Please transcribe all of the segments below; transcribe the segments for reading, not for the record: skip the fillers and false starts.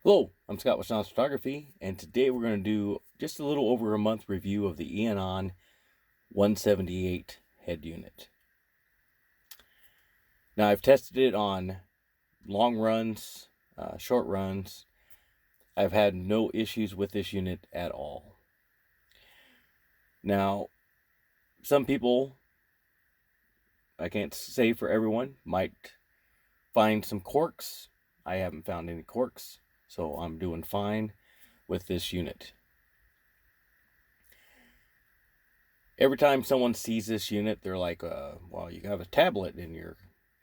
Hello, I'm Scott with Shoms Photography, and today we're going to do just a little over a month review of the Eonon 178 head unit. Now, I've tested it on long runs, short runs. I've had no issues with this unit at all. Now, some people, I can't say for everyone, might find some quirks. I haven't found any quirks, so I'm doing fine with this unit. Every time someone sees this unit, they're like, well, you have a tablet in your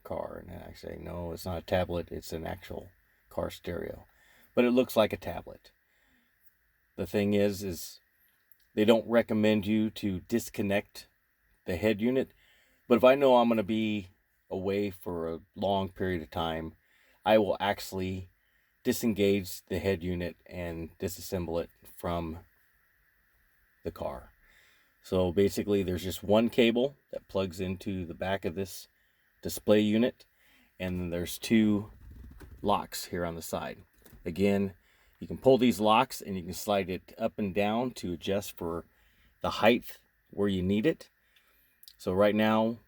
car. And I say, no, it's not a tablet. It's an actual car stereo. But it looks like a tablet. The thing is they don't recommend you to disconnect the head unit. But if I know I'm going to be away for a long period of time, I will actually disengage the head unit and disassemble it from the car. So basically there's just one cable that plugs into the back of this display unit, and then there's two locks here on the side. Again, you can pull these locks and you can slide it up and down to adjust for the height where you need it. So right now,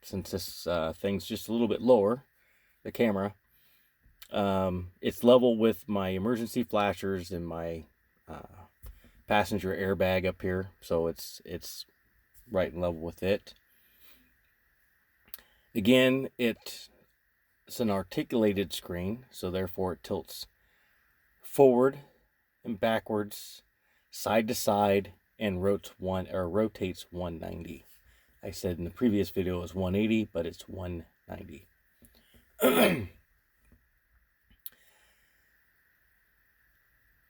since this thing's just a little bit lower, the camera, it's level with my emergency flashers and my passenger airbag up here, so it's right in level with it. Again, it's an articulated screen, so therefore it tilts forward and backwards, side to side, and rotates 190. I said in the previous video it was 180, but it's 190.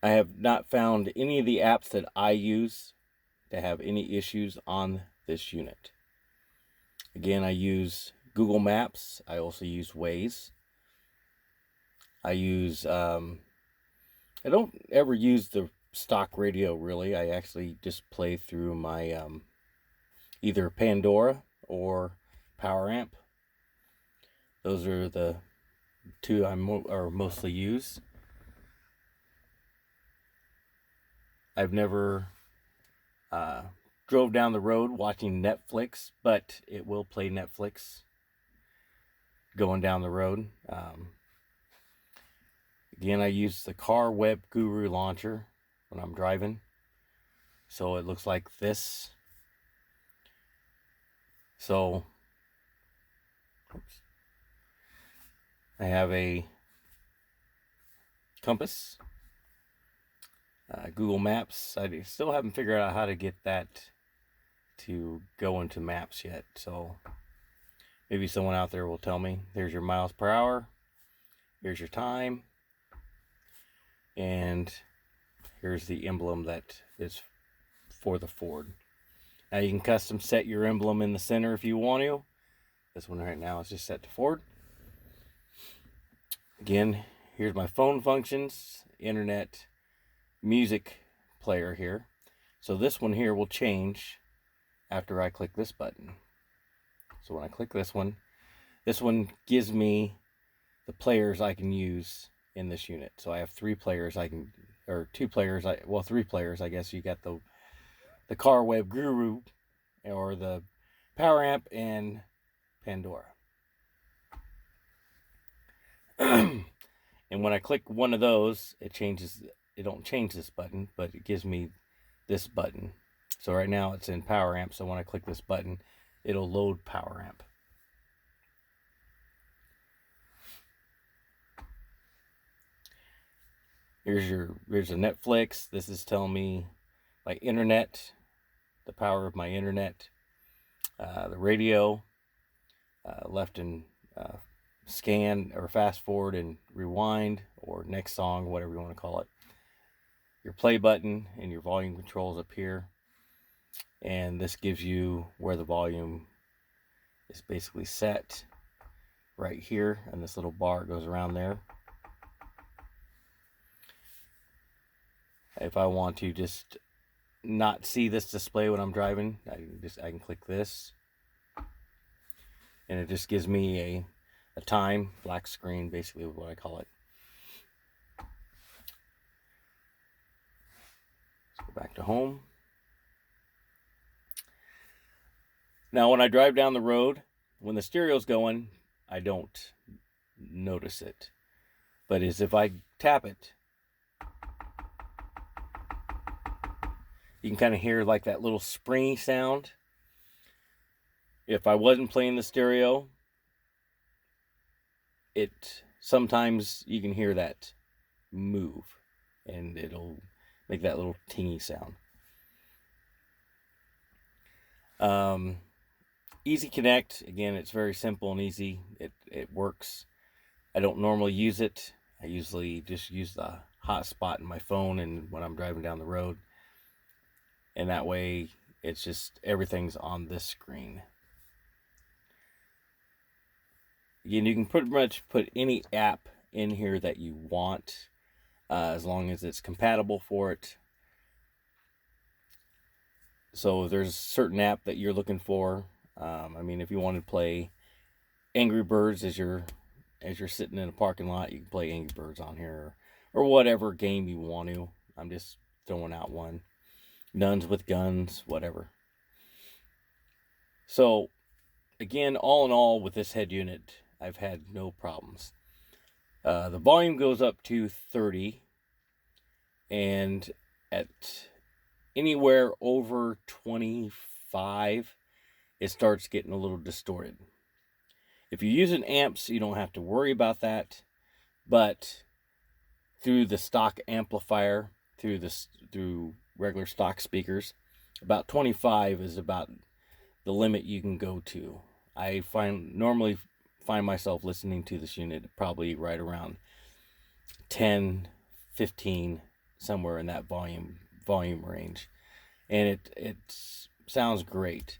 I have not found any of the apps that I use to have any issues on this unit. Again, I use Google Maps. I also use Waze. I don't ever use the stock radio really. I actually just play through my either Pandora or Power Amp. Those are the two I mostly use. I've never drove down the road watching Netflix, but it will play Netflix going down the road. Again, I use the Car Web Guru launcher when I'm driving, so it looks like this. So I have a compass, Google Maps. I still haven't figured out how to get that to go into maps yet, so maybe someone out there will tell me. There's your miles per hour, here's your time, and here's the emblem that is for the Ford. Now you can custom set your emblem in the center if you want to. This one right now is just set to Ford. Again, here's my phone functions, internet, music player here. So this one here will change after I click this button. So when I click this one gives me the players I can use in this unit. So I have three players I can, or three players, I guess. You got the Car Web Guru, or the Power Amp, and Pandora. And when I click one of those, it changes. It don't change this button, but it gives me this button. So right now it's in Power Amp, so when I click this button, it'll load Power Amp. Here's a Netflix. This is telling me my internet, the power of my internet, the radio, left and scan or fast forward and rewind, or next song, whatever you want to call it. Your play button and your volume controls up here, and this gives you where the volume is basically set right here, and this little bar goes around there. If I want to just not see this display when I'm driving, I can click this, and it just gives me a time, black screen, basically what I call it. Let's go back to home. Now, when I drive down the road, when the stereo's going, I don't notice it. But as if I tap it, you can kind of hear like that little springy sound. If I wasn't playing the stereo, sometimes you can hear that move, and it'll make that little tingy sound. Easy connect. Again, it's very simple and easy. It works. I don't normally use it. I usually just use the hotspot in my phone and when I'm driving down the road. And that way, it's just everything's on this screen. Again, you can pretty much put any app in here that you want, as long as it's compatible for it. So if there's a certain app that you're looking for, I mean, if you want to play Angry Birds as you're sitting in a parking lot, you can play Angry Birds on here, or whatever game you want to. I'm just throwing out one. Nuns with Guns, whatever. So, again, all in all, with this head unit, I've had no problems. The volume goes up to 30, and at anywhere over 25, it starts getting a little distorted. If you're using amps, you don't have to worry about that, but through the stock amplifier, through regular stock speakers, about 25 is about the limit you can go to. I normally find myself listening to this unit probably right around 10, 15, somewhere in that volume range, and it sounds great.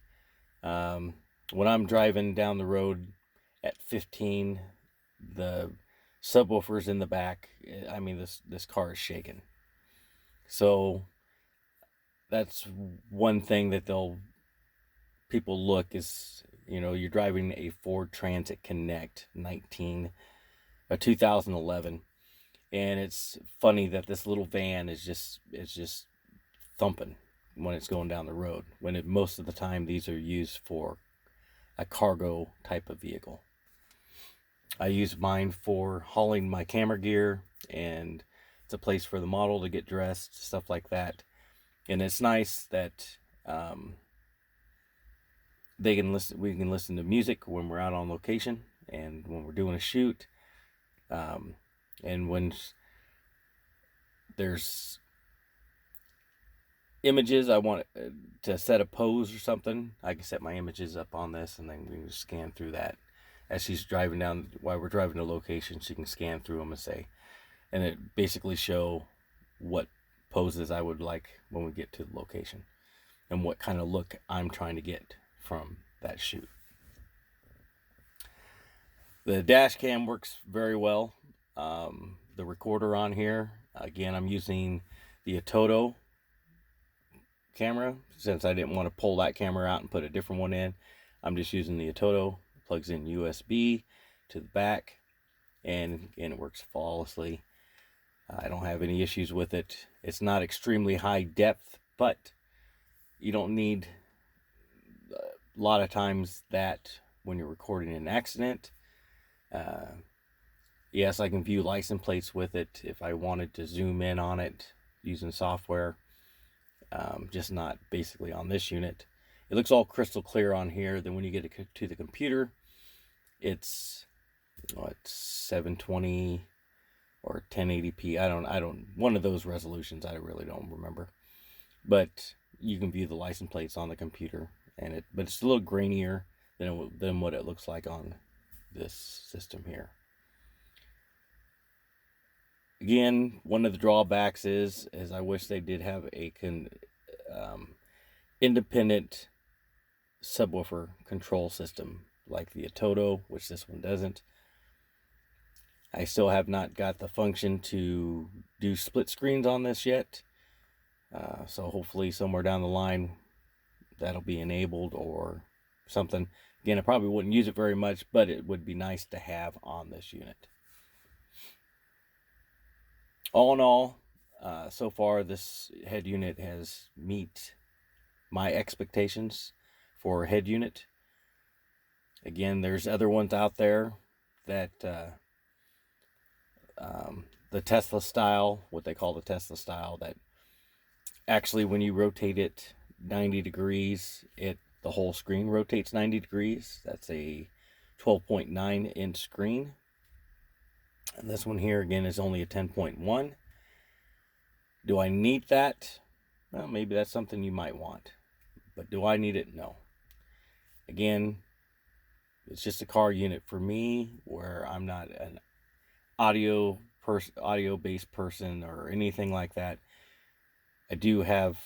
When I'm driving down the road at 15, the subwoofers in the back, I mean, this car is shaking. So that's one thing that people look is, you're driving a Ford Transit Connect 2011, and it's funny that this little van is just thumping when it's going down the road, when most of the time these are used for a cargo type of vehicle. I use mine for hauling my camera gear, and it's a place for the model to get dressed, stuff like that. And it's nice that we can listen to music when we're out on location and when we're doing a shoot, and when there's images I want to set a pose or something, I can set my images up on this, and then we can just scan through that as she's driving down. While we're driving to location, she can scan through them and it basically show what poses I would like when we get to the location and what kind of look I'm trying to get from that shoot. The dash cam works very well. The recorder on here, again, I'm using the Eonon camera, since I didn't want to pull that camera out and put a different one in. I'm just using the Eonon. Plugs in USB to the back, and it works flawlessly. I don't have any issues with it. It's not extremely high depth, but you don't need a lot of times that when you're recording an accident. Yes, I can view license plates with it if I wanted to zoom in on it using software, just not basically on this unit. It looks all crystal clear on here. Then when you get to the computer, it's 720 or 1080p. I don't one of those resolutions. I really don't remember. But you can view the license plates on the computer, but it's a little grainier than what it looks like on this system here. Again, one of the drawbacks is I wish they did have a independent subwoofer control system like the Eonon, which this one doesn't. I still have not got the function to do split screens on this yet. So hopefully somewhere down the line that'll be enabled or something. Again, I probably wouldn't use it very much, but it would be nice to have on this unit. All in all, So far, this head unit has met my expectations for a head unit. Again, there's other ones out there that the Tesla style, what they call the Tesla style, that actually when you rotate it 90 degrees, the whole screen rotates 90 degrees. That's a 12.9 inch screen. And this one here again is only a 10.1. Do I need that? Well, maybe that's something you might want. But do I need it? No. Again, it's just a car unit for me, where I'm not an audio-based person or anything like that. I do have,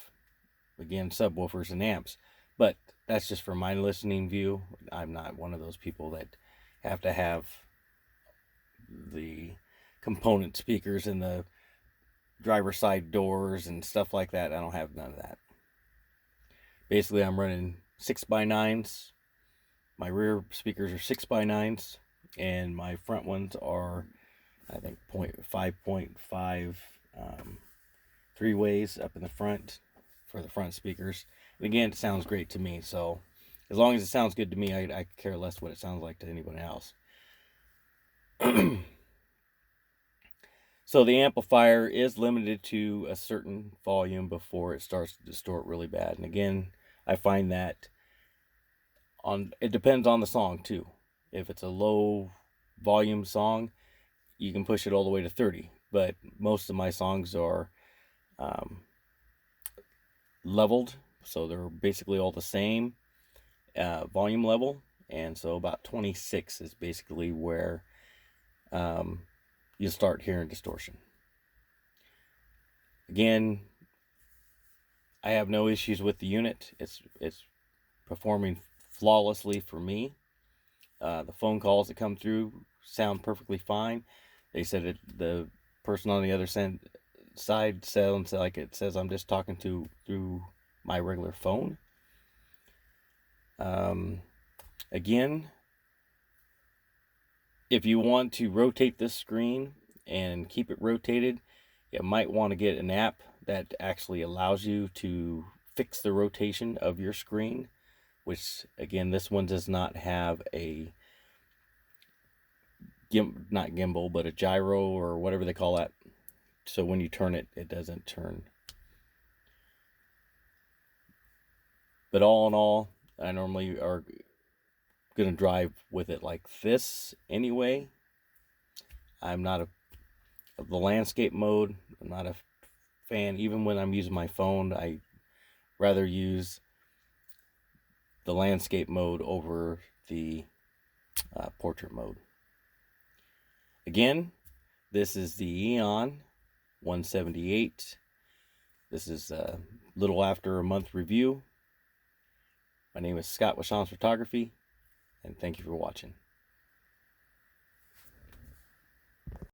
again, subwoofers and amps, but that's just for my listening view. I'm not one of those people that have to have the component speakers in the driver's side doors and stuff like that. I don't have none of that. Basically, I'm running 6x9s. My rear speakers are 6x9s, and my front ones are, I think, 5.5 three-ways up in the front for the front speakers. And again, it sounds great to me, so as long as it sounds good to me, I care less what it sounds like to anyone else. So the amplifier is limited to a certain volume before it starts to distort really bad. And again, I find that it depends on the song too. If it's a low volume song, you can push it all the way to 30. But most of my songs are leveled, so they're basically all the same volume level. And so about 26 is basically where you start hearing distortion. Again, I have no issues with the unit. It's performing flawlessly for me. The phone calls that come through sound perfectly fine. They said the person on the other side sounds like it says I'm just talking through my regular phone. Again, if you want to rotate this screen and keep it rotated, you might want to get an app that actually allows you to fix the rotation of your screen, which again, this one does not have a not gimbal, but a gyro or whatever they call that. So when you turn it, it doesn't turn. But all in all, I normally are going to drive with it like this anyway. I'm not the landscape mode. I'm not a fan. Even when I'm using my phone, I rather use the landscape mode over the portrait mode. Again, this is the Eonon 178. This is a little after a month review. My name is Scott with Shoms Photography, and thank you for watching.